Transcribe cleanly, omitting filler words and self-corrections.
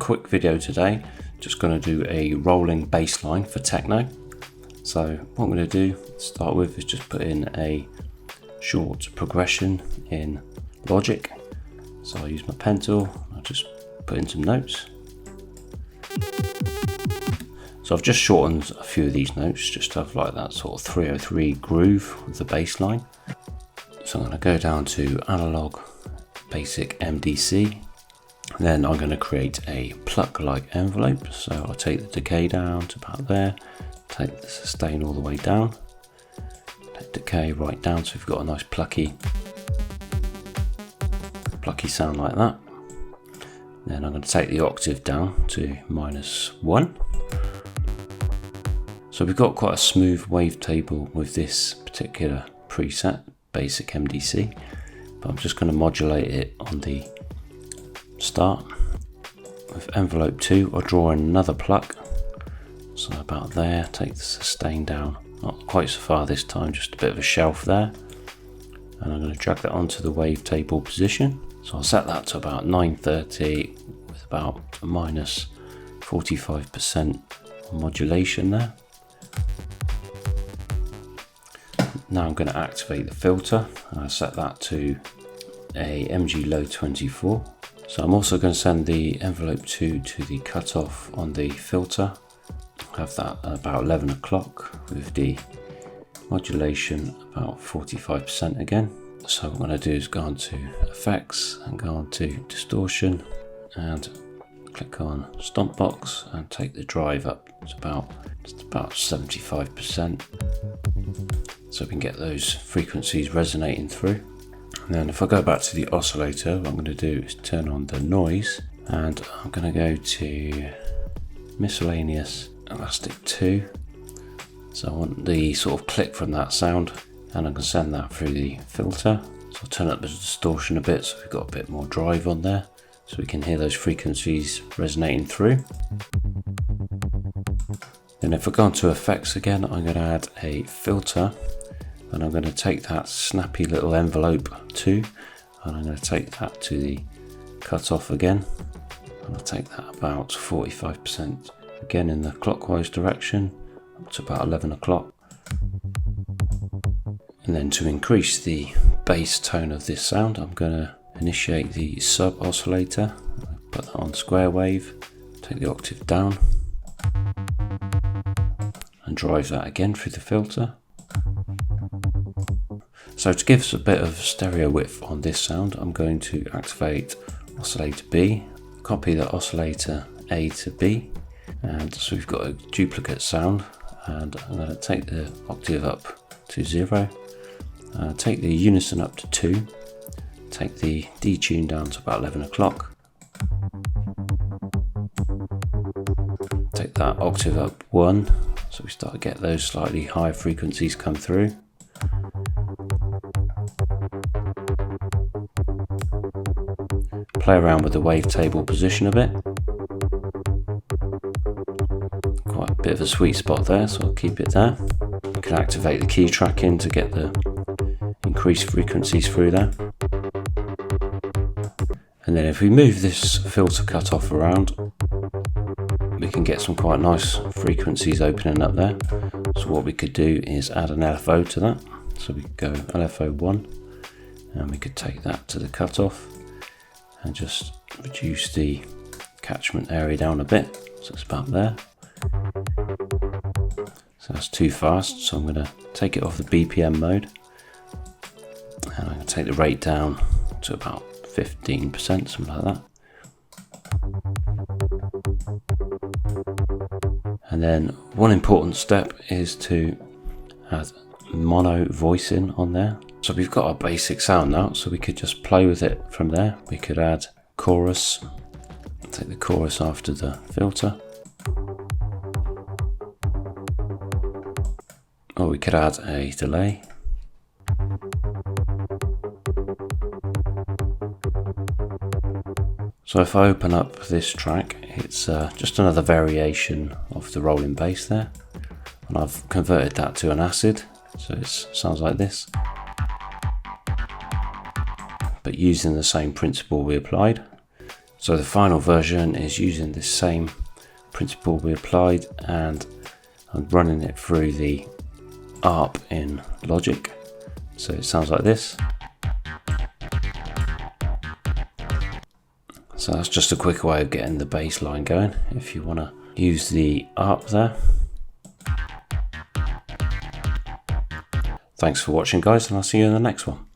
quick video today. Just going to do a rolling bass line for techno. So what I'm going to do to start with is just put in a short progression in Logic. So I'll use my pen tool, I'll just put in some notes. So I've just shortened a few of these notes just to have like that sort of 303 groove with the bass line. So I'm going to go down to analog basic MDC. Then I'm going to create a Pluck like envelope. So I'll take the decay down to about there, take the sustain all the way down, take decay right down so we've got a nice plucky sound like that. Then I'm going to take the octave down to -1. So we've got quite a smooth wavetable with this particular preset, basic MDC, but I'm just going to modulate it on the start. With envelope 2, I'll draw in another pluck, so about there, take the sustain down, not quite so far this time, just a bit of a shelf there, and I'm going to drag that onto the wavetable position. So I'll set that to about 930 with about a -45% modulation there. Now I'm going to activate the filter, and I set that to a MG low 24. So I'm also going to send the envelope 2 to the cutoff on the filter. Have that at about 11 o'clock with the modulation about 45% again. So what I'm going to do is go on to effects and go on to distortion and click on stomp box and take the drive up to just about 75%. So we can get those frequencies resonating through. And then if I go back to the oscillator, what I'm going to do is turn on the noise, and I'm going to go to miscellaneous elastic 2. So I want the sort of click from that sound, and I'm going to send that through the filter. So I'll turn up the distortion a bit so we've got a bit more drive on there, so we can hear those frequencies resonating through. Then if I go on to effects again, I'm going to add a filter, and I'm going to take that snappy little envelope 2, and I'm going to take that to the cutoff again, and I'll take that about 45% again in the clockwise direction up to about 11 o'clock. And then to increase the bass tone of this sound, I'm going to initiate the sub oscillator, put that on square wave, take the octave down, and drive that again through the filter. So to give us a bit of stereo width on this sound, I'm going to activate oscillator B, copy the oscillator A to B, and so we've got a duplicate sound, and I'm going to take the octave up to 0, take the unison up to 2, take the detune down to about 11 o'clock, take that octave up 1, so we start to get those slightly higher frequencies come through. Play around with the wavetable position a bit. Quite a bit of a sweet spot there, so I'll keep it there. You can activate the key tracking to get the increased frequencies through there. And then if we move this filter cutoff around, we can get some quite nice frequencies opening up there. So what we could do is add an LFO to that. So we could go LFO 1, and we could take that to the cutoff and just reduce the catchment area down a bit, so it's about there. So that's too fast, so I'm going to take it off the BPM mode, and I'm going to take the rate down to about 15%, something like that. And then one important step is to add mono voicing on there. So we've got our basic sound now, so we could just play with it from there. We could add chorus, take the chorus after the filter, or we could add a delay. So if I open up this track, it's just another variation of the rolling bass there, and I've converted that to an acid, so it sounds like this. but using the same principle we applied. So the final version is using the same principle we applied, and I'm running it through the ARP in Logic. So it sounds like this. So that's just a quick way of getting the bass line going if you want to use the ARP there. Thanks for watching guys, and I'll see you in the next one.